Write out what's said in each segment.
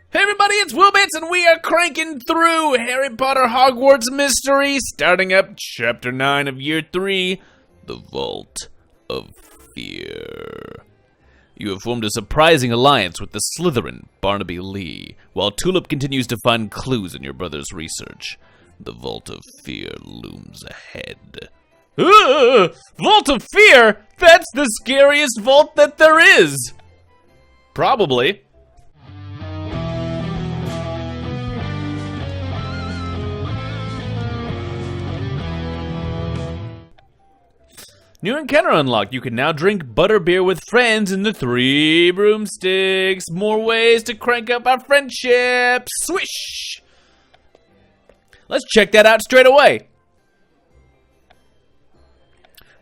Hey everybody, it's WillBits, and we are cranking through Harry Potter Hogwarts Mystery, starting up Chapter 9 of Year 3, The Vault of Fear. You have formed a surprising alliance with the Slytherin, Barnaby Lee, while Tulip continues to find clues in your brother's research. The Vault of Fear looms ahead. Vault of Fear? That's the scariest vault that there is! Probably. New encounter unlocked. You can now drink butterbeer with friends in the 3 broomsticks. More ways to crank up our friendship. Swish! Let's check that out straight away.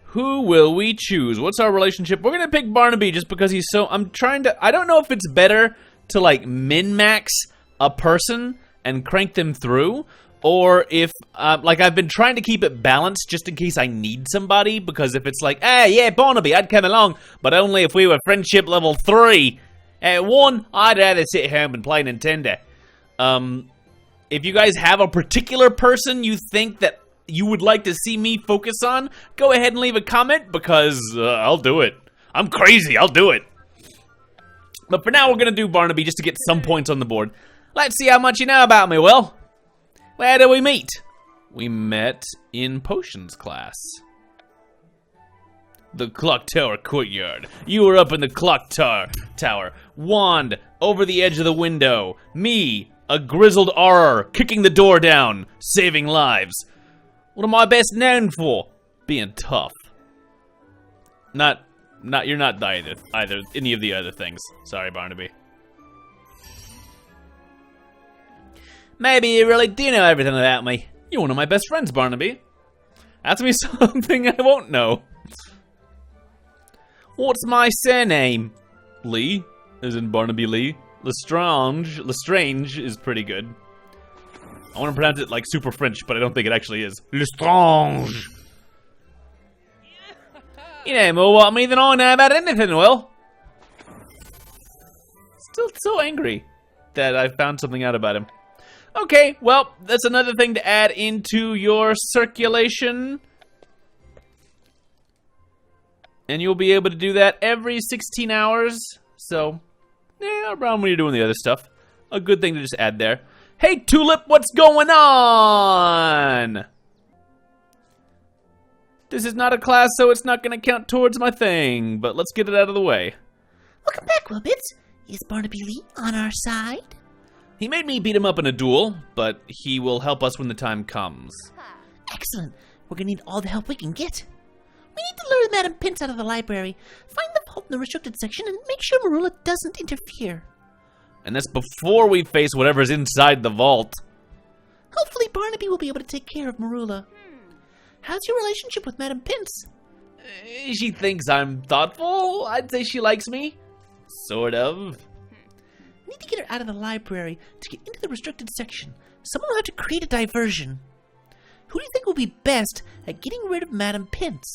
Who will we choose? What's our relationship? We're gonna pick Barnaby just because he's so... I don't know if it's better to like min-max a person and crank them through, or if, like, I've been trying to keep it balanced just in case I need somebody, because if it's like, yeah, Barnaby, I'd come along, but only if we were friendship level 3. At 1, I'd rather sit home and play Nintendo. If you guys have a particular person you think that you would like to see me focus on, go ahead and leave a comment, because I'll do it. I'm crazy, I'll do it. But for now, we're gonna do Barnaby just to get some points on the board. Let's see how much you know about me, Will. Where did we meet? We met in potions class. The clock tower courtyard. You were up in the clock tower. Wand over the edge of the window. Me, a grizzled auror, kicking the door down, saving lives. What am I best known for? Being tough. You're not either, any of the other things. Sorry, Barnaby. Maybe you really do know everything about me. You're one of my best friends, Barnaby. Ask me something I won't know. What's my surname? Lee, as in Barnaby Lee. Lestrange is pretty good. I want to pronounce it like super French, but I don't think it actually is. Lestrange. You know more about me than I know about anything, Will. Still so angry that I found something out about him. Okay, well, that's another thing to add into your circulation. And you'll be able to do that every 16 hours. So, yeah, around when you're doing the other stuff. A good thing to just add there. Hey, Tulip, what's going on? This is not a class, so it's not going to count towards my thing. But let's get it out of the way. Welcome back, WillBits. Is Barnaby Lee on our side? He made me beat him up in a duel, but he will help us when the time comes. Excellent. We're gonna need all the help we can get. We need to lure Madam Pince out of the library, find the vault in the restricted section, and make sure Marilla doesn't interfere. And that's before we face whatever's inside the vault. Hopefully Barnaby will be able to take care of Marilla. How's your relationship with Madam Pince? She thinks I'm thoughtful. I'd say she likes me. Sort of. We need to get her out of the library to get into the restricted section. Someone will have to create a diversion. Who do you think will be best at getting rid of Madam Pince?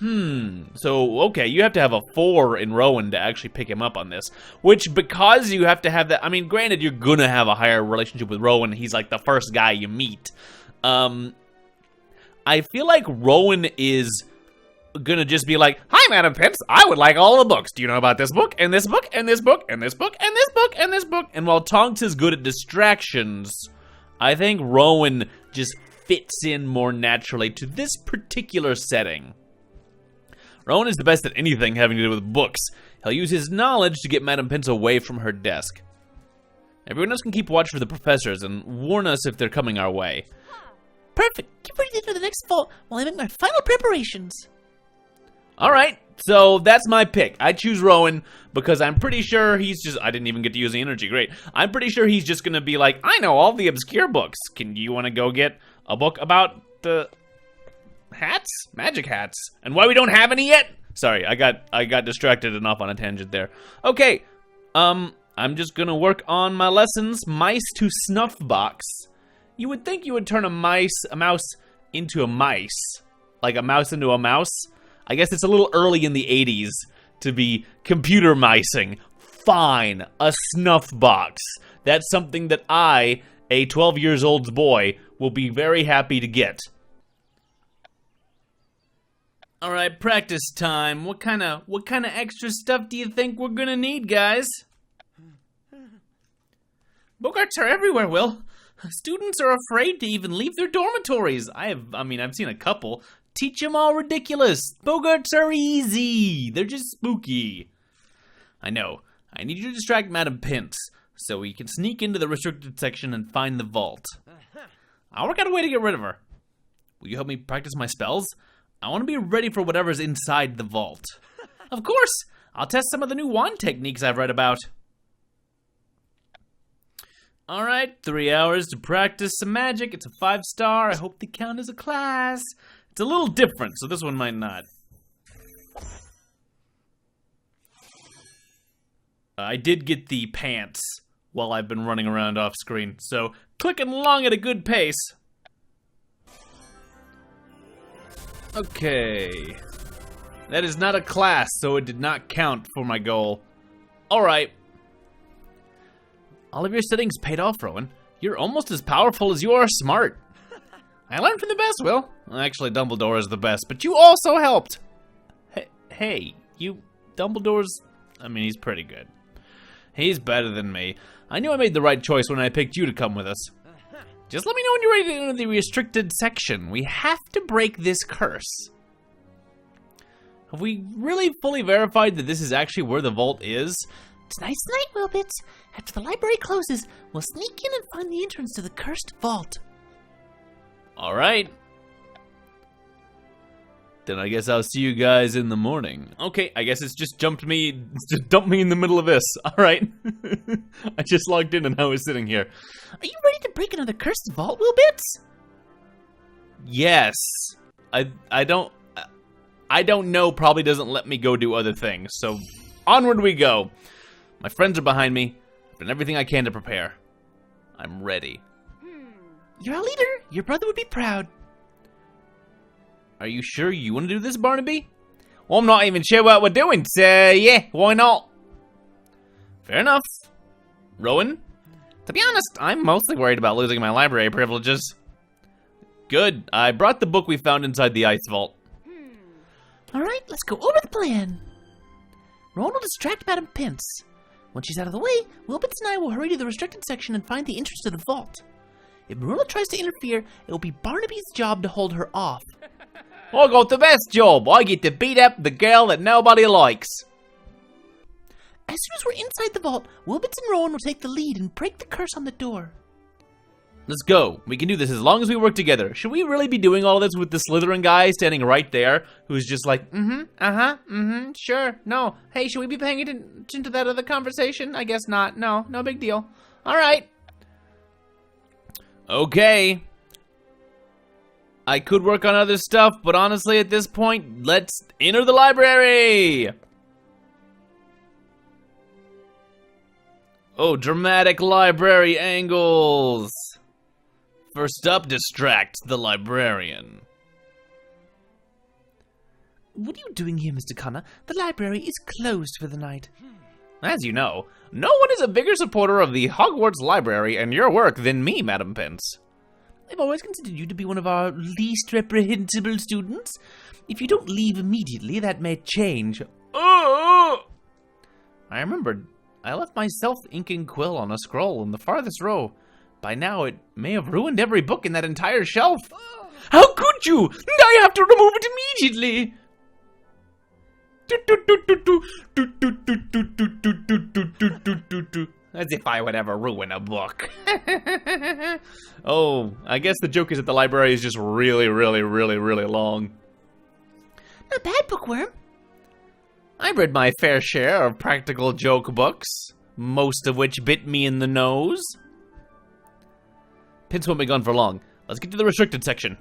So, okay, you have to have a 4 in Rowan to actually pick him up on this. Which, because you have to have that, I mean, granted, you're gonna have a higher relationship with Rowan. He's like the first guy you meet. I feel like Rowan is gonna just be like, hi, Madam Pince, I would like all the books. Do you know about this book, and this book, and this book, and this book, and this book, and this book? And while Tonks is good at distractions, I think Rowan just fits in more naturally to this particular setting. Rowan is the best at anything having to do with books. He'll use his knowledge to get Madam Pince away from her desk. Everyone else can keep watch for the professors and warn us if they're coming our way. Perfect. Get ready to enter the next vault while I make my final preparations. Alright, so that's my pick. I choose Rowan because I'm pretty sure he's just... I didn't even get to use the energy, great. I'm pretty sure he's just gonna be like, I know all the obscure books. Can you wanna go get a book about the... hats? Magic hats. And why we don't have any yet? Sorry, I got distracted enough on a tangent there. Okay, I'm just gonna work on my lessons. Mice to Snuffbox. You would think you would turn a mouse into a mice. Like a mouse into a mouse. I guess it's a little early in the 80s to be computer micing. Fine, a Snuffbox. That's something that I, a 12 years old boy, will be very happy to get. All right, practice time. What kind of extra stuff do you think we're gonna need, guys? Boggarts are everywhere, Will. Students are afraid to even leave their dormitories. I've seen a couple. Teach them all ridiculous. Boggarts are easy. They're just spooky. I know. I need you to distract Madam Pince so we can sneak into the restricted section and find the vault. I'll work out a way to get rid of her. Will you help me practice my spells? I want to be ready for whatever's inside the vault. Of course! I'll test some of the new wand techniques I've read about. Alright, 3 hours to practice some magic. It's a 5-star. I hope they count as a class. It's a little different, so this one might not. I did get the pants while I've been running around off screen, so clicking along at a good pace. Okay. That is not a class, so it did not count for my goal. Alright. All of your studying's paid off, Rowan. You're almost as powerful as you are smart. I learned from the best, Will. Actually, Dumbledore is the best, but you also helped. Hey, Dumbledore's... he's pretty good. He's better than me. I knew I made the right choice when I picked you to come with us. Just let me know when you're ready to enter the restricted section. We have to break this curse. Have we really fully verified that this is actually where the vault is? Tonight's the night, WillBits. After the library closes, we'll sneak in and find the entrance to the cursed vault. Alright. Then I guess I'll see you guys in the morning. Okay, I guess it's just dumped me in the middle of this. Alright. I just logged in and I was sitting here. Are you ready to break another cursed vault, WillBits? Yes. I don't know, probably doesn't let me go do other things. So, onward we go. My friends are behind me. I've done everything I can to prepare. I'm ready. You're a leader. Your brother would be proud. Are you sure you want to do this, Barnaby? Well, I'm not even sure what we're doing, so yeah, why not? Fair enough. Rowan? To be honest, I'm mostly worried about losing my library privileges. Good. I brought the book we found inside the ice vault. Alright, let's go over the plan. Rowan will distract Madam Pince. When she's out of the way, WillBits and I will hurry to the restricted section and find the entrance to the vault. If Marilla tries to interfere, it will be Barnaby's job to hold her off. I got the best job. I get to beat up the girl that nobody likes. As soon as we're inside the vault, WillBits and Rowan will take the lead and break the curse on the door. Let's go. We can do this as long as we work together. Should we really be doing all this with the Slytherin guy standing right there, who's just like, sure, no. Hey, should we be paying attention to that other conversation? I guess not. No big deal. All right. Okay. I could work on other stuff, but honestly, at this point, let's enter the library. Oh, dramatic library angles. First up, distract the librarian. What are you doing here, Mr. Connor? The library is closed for the night. As you know, no one is a bigger supporter of the Hogwarts library and your work than me, Madam Pince. I've always considered you to be one of our least reprehensible students. If you don't leave immediately, that may change. I remembered. I left my self-inking quill on a scroll in the farthest row. By now, it may have ruined every book in that entire shelf. How could you? I have to remove it immediately. As if I would ever ruin a book. Oh, I guess the joke is that the library is just really, really, really, really long. Not bad, Bookworm. I've read my fair share of practical joke books, most of which bit me in the nose. Pince won't be gone for long. Let's get to the restricted section.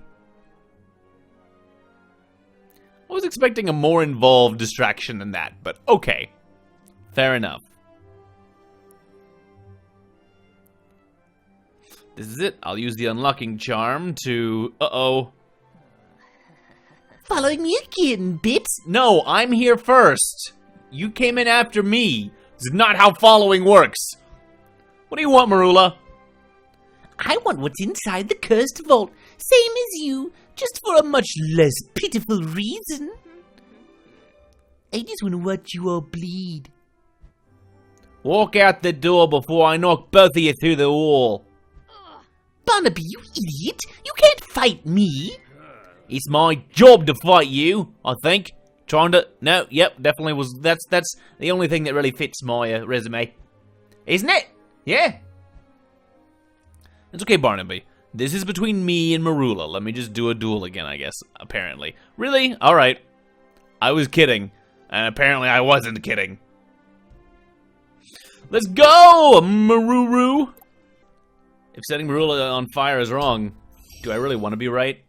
I was expecting a more involved distraction than that, but okay. Fair enough. This is it. I'll use the unlocking charm to... Uh-oh. Following me again, Bits? No, I'm here first. You came in after me. It's not how following works. What do you want, Marula? I want what's inside the cursed vault, same as you, just for a much less pitiful reason. I just want to watch you all bleed. Walk out the door before I knock both of you through the wall. Barnaby, you idiot! You can't fight me! It's my job to fight you, I think. Definitely was. That's the only thing that really fits my resume. Isn't it? Yeah. It's okay, Barnaby. This is between me and Marula. Let me just do a duel again, I guess, apparently. Really? Alright. I was kidding. And apparently I wasn't kidding. Let's go, Maruru! If setting Marula on fire is wrong, do I really want to be right?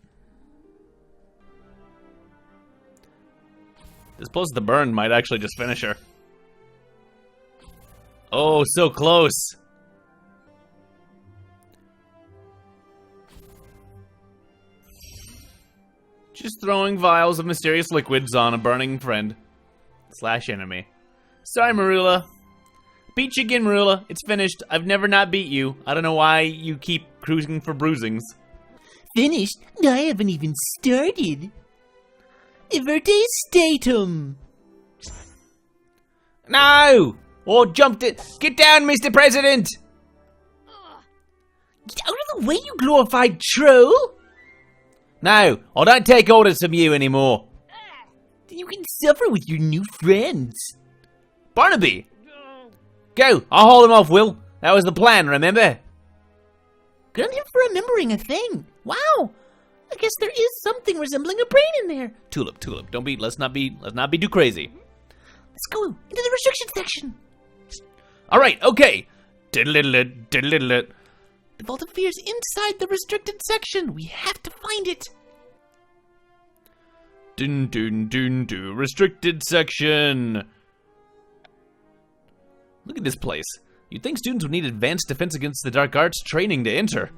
This close to the burn might actually just finish her. Oh, so close. Just throwing vials of mysterious liquids on a burning friend. / enemy. Sorry, Marula. Beat you again, Marula. It's finished. I've never not beat you. I don't know why you keep cruising for bruisings. Finished? I haven't even started. Verte Statum. No! Or jumped it. Get down, Mr. President! Get out of the way, you glorified troll! No, I don't take orders from you anymore. You can suffer with your new friends. Barnaby! Go! I'll hold him off, Will. That was the plan, remember? Good on him for remembering a thing. Wow! I guess there is something resembling a brain in there. Tulip. Let's not be too crazy. Let's go into the restriction section. Alright, okay. Diddle-diddle-it, diddle-diddle-it. The Vault of Fear is inside the restricted section. We have to find it. Dun. Restricted section. Look at this place. You'd think students would need advanced defense against the dark arts training to enter.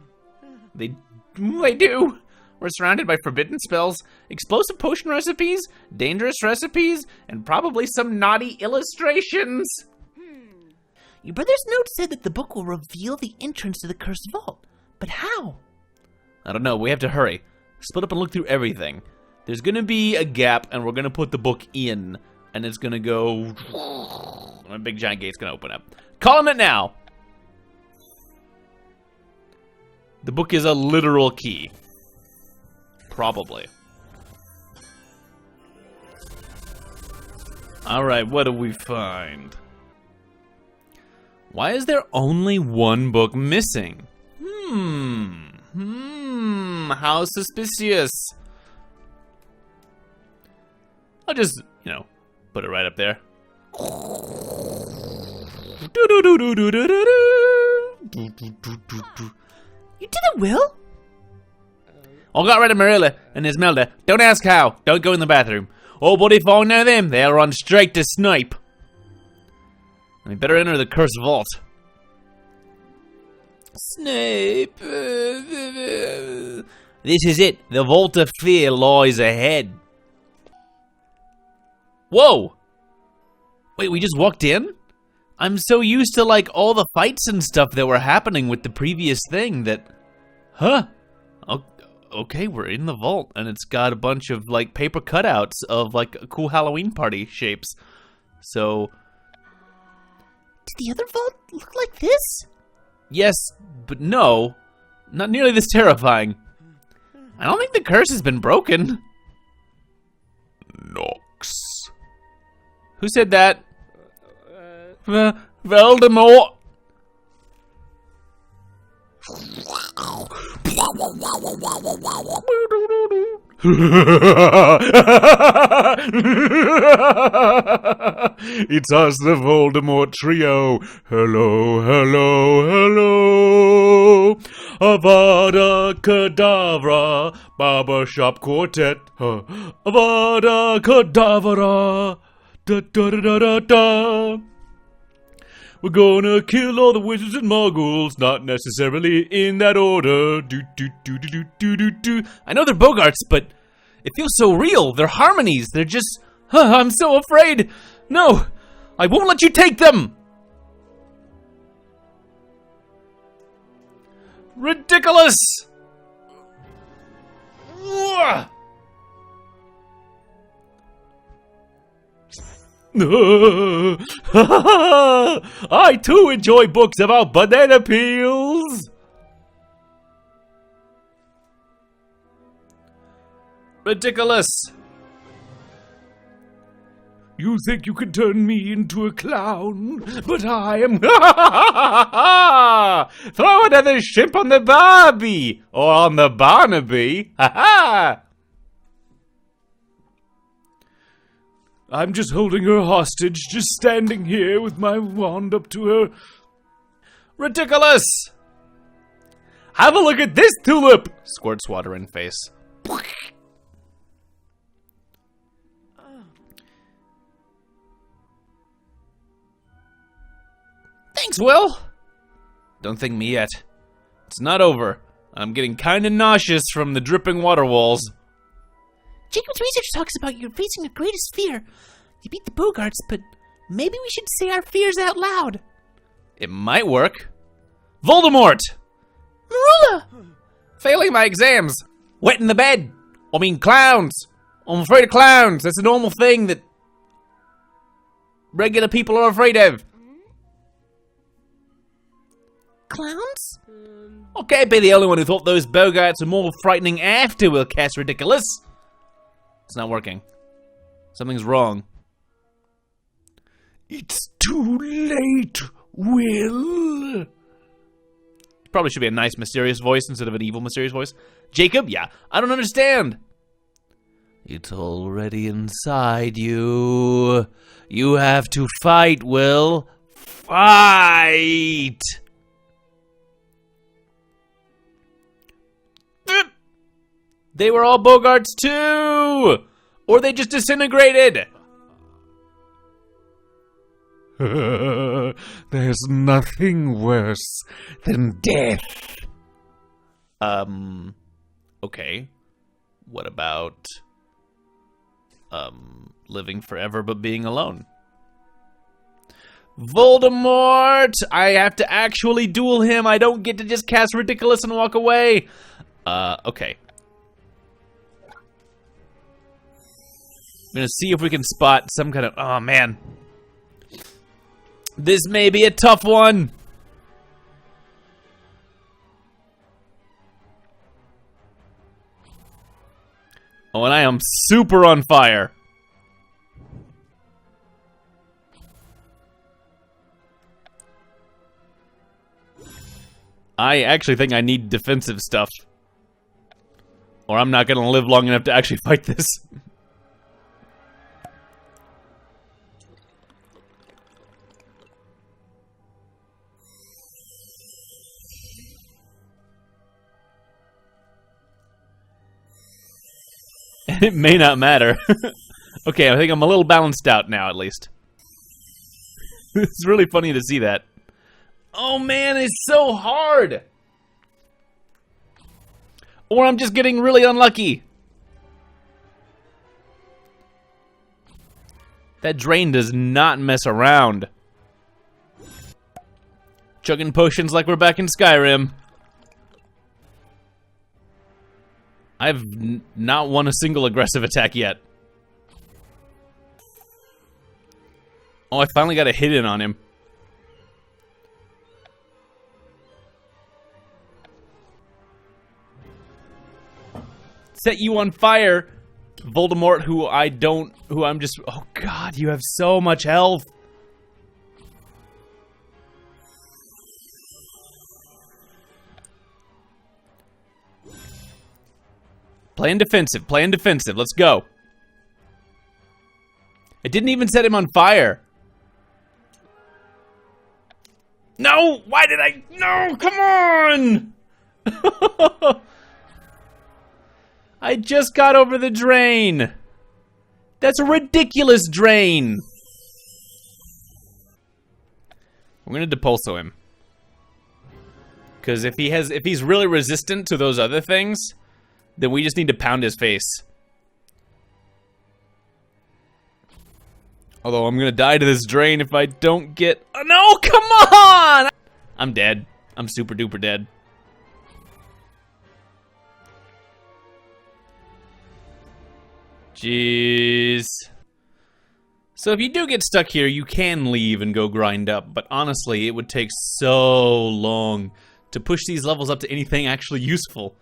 They do. We're surrounded by forbidden spells, explosive potion recipes, dangerous recipes, and probably some naughty illustrations. Your brother's note said that the book will reveal the entrance to the cursed vault. But how? I don't know. We have to hurry. Split up and look through everything. There's gonna be a gap, and we're gonna put the book in, and it's gonna go... A big giant gate's gonna open up. Calling it now! The book is a literal key. Probably. Alright, what do we find? Why is there only one book missing? How suspicious. I'll just, put it right up there. You did it, Will? I got rid of Marilla and Esmelda. Don't ask how. Don't go in the bathroom. Oh, but if I know them, they'll run straight to Snape. We better enter the cursed vault. Snape. This is it. The Vault of Fear lies ahead. Whoa! Wait, we just walked in? I'm so used to, all the fights and stuff that were happening with the previous thing that... Huh? Okay, we're in the vault, and it's got a bunch of, paper cutouts of, cool Halloween party shapes. So... Did the other vault look like this? Yes, but no. Not nearly this terrifying. I don't think the curse has been broken. Nox. Who said that? Voldemort. It's us, the Voldemort trio. Hello, hello, hello. Avada Kedavra, Barbershop Quartet. Avada Kedavra. Da da da da da da. We're gonna kill all the wizards and muggles, not necessarily in that order. Do do do do do do do. I know they're Boggarts, but it feels so real. They're harmonies. They're just... I'm so afraid. No, I won't let you take them. Ridiculous! Ugh. I too enjoy books about banana peels. Ridiculous. You think you can turn me into a clown, but I am... Throw another shrimp on the Barbie, or on the Barnaby. I'm just holding her hostage, just standing here with my wand up to her. Ridiculous! Have a look at this tulip! Squirts water in face. Thanks, Will! Don't thank me yet. It's not over. I'm getting kinda nauseous from the dripping water walls. Jacob's research talks about you facing your greatest fear. You beat the Boggarts, but maybe we should say our fears out loud. It might work. Voldemort! Marula! Failing my exams. Wet in the bed. I mean, clowns. I'm afraid of clowns. That's a normal thing that regular people are afraid of. Clowns? I can't be the only one who thought those Boggarts were more frightening after Will cast Ridiculous. It's not working. Something's wrong. It's too late, Will. Probably should be a nice, mysterious voice instead of an evil, mysterious voice. Jacob? Yeah. I don't understand. It's already inside you. You have to fight, Will. Fight! They were all Boggarts too! Or they just disintegrated! There's nothing worse than death. Okay. What about, living forever but being alone? Voldemort! I have to actually duel him. I don't get to just cast Ridiculous and walk away. Okay. I'm gonna see if we can spot some kind of... Oh, man. This may be a tough one. Oh, and I am super on fire. I actually think I need defensive stuff. Or I'm not gonna live long enough to actually fight this. It may not matter. Okay, I think I'm a little balanced out now, at least. It's really funny to see that. Oh man, it's so hard! Or I'm just getting really unlucky. That drain does not mess around. Chugging potions like we're back in Skyrim. I've not won a single aggressive attack yet. Oh, I finally got a hit in on him. Set you on fire, Voldemort, who I'm just... Oh god, you have so much health. Playing defensive, let's go. I didn't even set him on fire. No, why did I? No, come on! I just got over the drain. That's a ridiculous drain. We're gonna depulso him. Because if he's really resistant to those other things, then we just need to pound his face. Although I'm gonna die to this drain if I don't get... Oh, no, come on! I'm dead. I'm super duper dead. Jeez. So if you do get stuck here, you can leave and go grind up, but honestly, it would take so long to push these levels up to anything actually useful.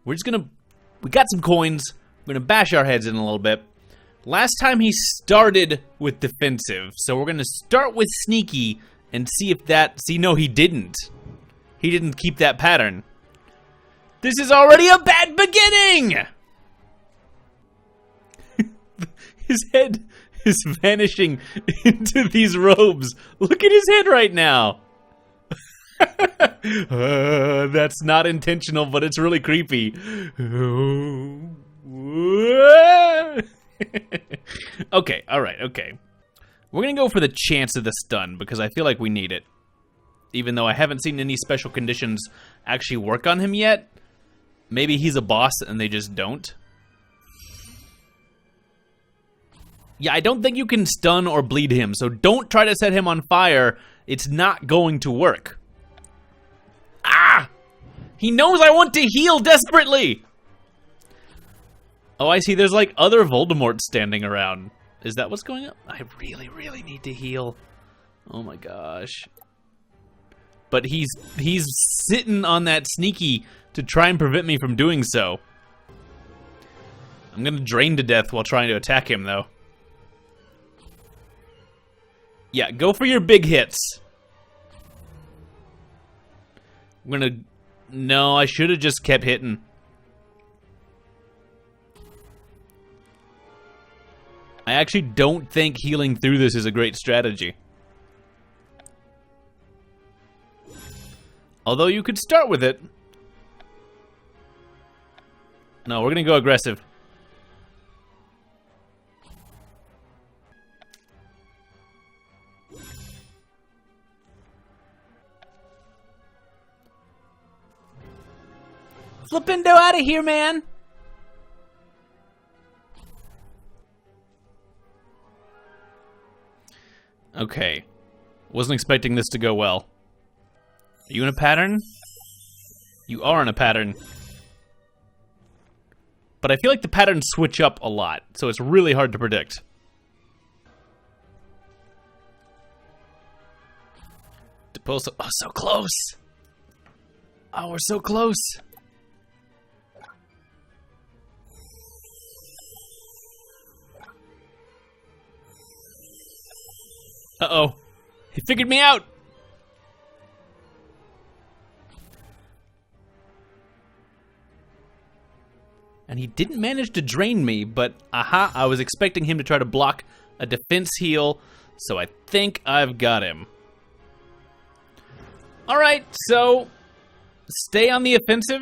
We got some coins. We're gonna bash our heads in a little bit. Last time he started with defensive, so we're gonna start with sneaky and see if no, he didn't. He didn't keep that pattern. This is already a bad beginning! His head is vanishing into these robes. Look at his head right now. That's not intentional, but it's really creepy. Okay, alright, okay. We're gonna go for the chance of the stun, because I feel like we need it. Even though I haven't seen any special conditions actually work on him yet. Maybe he's a boss and they just don't. Yeah, I don't think you can stun or bleed him, so don't try to set him on fire. It's not going to work. Ah! He knows I want to heal desperately! Oh, I see. There's like other Voldemorts standing around. Is that what's going on? I really, really need to heal. Oh my gosh. But he's sitting on that sneaky to try and prevent me from doing so. I'm gonna drain to death while trying to attack him, though. Yeah, go for your big hits. I'm gonna... No, I should have just kept hitting. I actually don't think healing through this is a great strategy. Although you could start with it. No, we're gonna go aggressive. Flippendo out of here, man! Okay. Wasn't expecting this to go well. Are you in a pattern? You are in a pattern. But I feel like the patterns switch up a lot, so it's really hard to predict. Oh, so close! Oh, we're so close! Uh-oh. He figured me out! And he didn't manage to drain me, but aha, I was expecting him to try to block a defense heal, so I think I've got him. Alright, so stay on the offensive.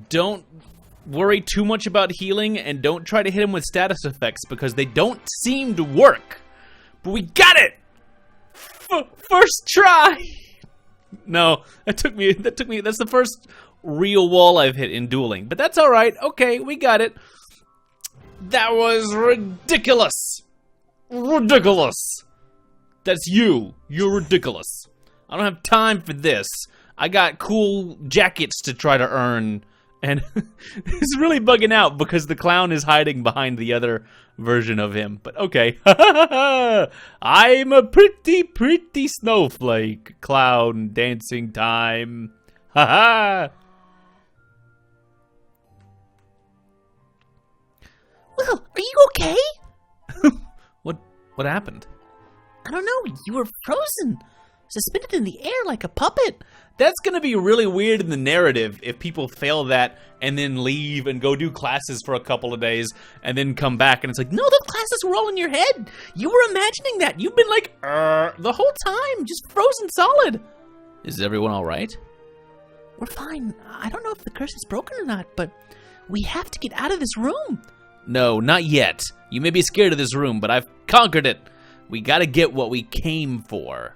Don't worry too much about healing, and don't try to hit him with status effects because they don't seem to work. But we got it! First try! No, that's the first real wall I've hit in dueling. But that's alright. Okay, we got it. That was ridiculous. Ridiculous. That's you. You're ridiculous. I don't have time for this. I got cool jackets to try to earn. And it's really bugging out because the clown is hiding behind the other version of him. But okay. I'm a pretty snowflake. Clown dancing time. Ha Will, are you okay? What happened? I don't know. You were frozen. Suspended in the air like a puppet. That's gonna be really weird in the narrative if people fail that and then leave and go do classes for a couple of days and then come back and it's like, no, the classes were all in your head. You were imagining that. You've been like, the whole time, just frozen solid. Is everyone all right? We're fine. I don't know if the curse is broken or not, but we have to get out of this room. No, not yet. You may be scared of this room, but I've conquered it. We gotta get what we came for.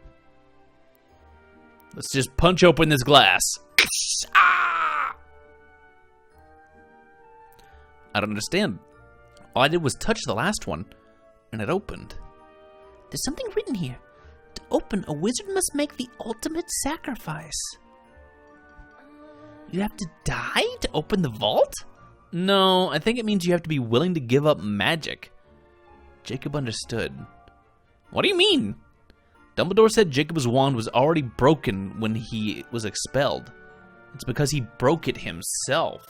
Let's just punch open this glass. Ah! I don't understand. All I did was touch the last one, and it opened. There's something written here. To open, a wizard must make the ultimate sacrifice. You have to die to open the vault? No, I think it means you have to be willing to give up magic. Jacob understood. What do you mean? Dumbledore said Jacob's wand was already broken when he was expelled. It's because he broke it himself.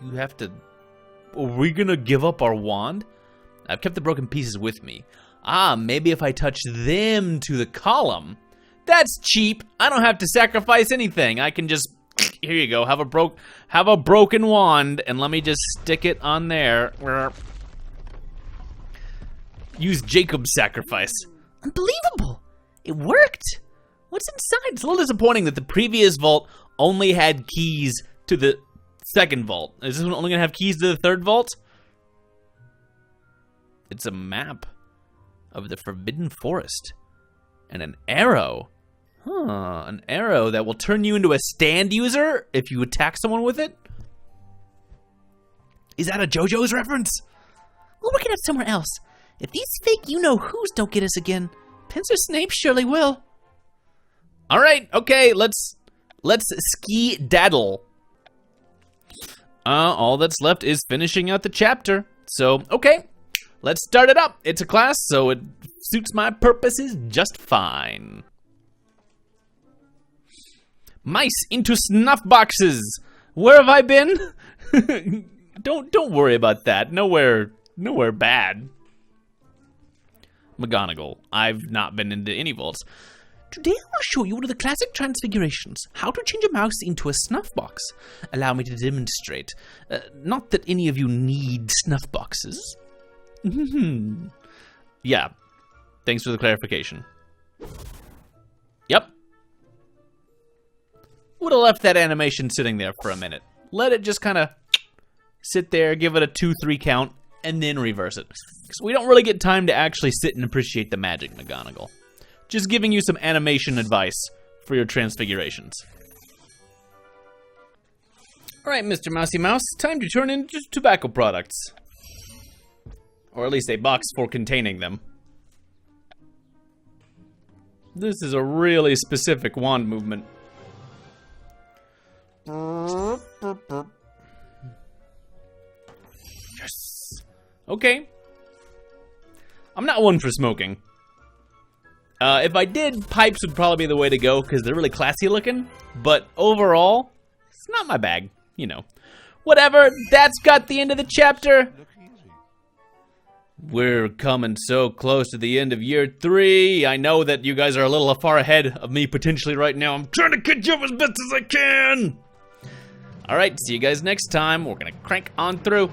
You have to... Are we gonna give up our wand? I've kept the broken pieces with me. Ah, maybe if I touch them to the column. That's cheap. I don't have to sacrifice anything. I can just... Here you go. Have a broken wand, and let me just stick it on there. Use Jacob's sacrifice. Unbelievable! It worked! What's inside? It's a little disappointing that the previous vault only had keys to the second vault. Is this one only gonna have keys to the third vault? It's a map of the Forbidden Forest. And an arrow. Huh, an arrow that will turn you into a stand user if you attack someone with it? Is that a JoJo's reference? We'll work it out somewhere else. If these fake you-know-whos don't get us again, Professor Snape surely will. All right, okay, let's ski-daddle. All that's left is finishing out the chapter. So, okay, let's start it up. It's a class, so it suits my purposes just fine. Mice into snuff boxes. Where have I been? Don't worry about that. Nowhere bad. McGonagall, I've not been into any vaults. Today I will show you one of the classic transfigurations, how to change a mouse into a snuff box. Allow me to demonstrate. Not that any of you need snuff boxes. Yeah, thanks for the clarification. Yep. Would have left that animation sitting there for a minute. Let it just kind of sit there, give it a 2-3 count, and then reverse it. Because we don't really get time to actually sit and appreciate the magic, McGonagall. Just giving you some animation advice for your transfigurations. Alright, Mr. Mousy Mouse, time to turn into tobacco products. Or at least a box for containing them. This is a really specific wand movement. Yes. Okay. I'm not one for smoking. If I did, pipes would probably be the way to go because they're really classy looking. But overall, it's not my bag. You know. Whatever. That's got the end of the chapter. We're coming so close to the end of year 3. I know that you guys are a little far ahead of me potentially right now. I'm trying to catch up as best as I can. Alright, see you guys next time. We're gonna crank on through.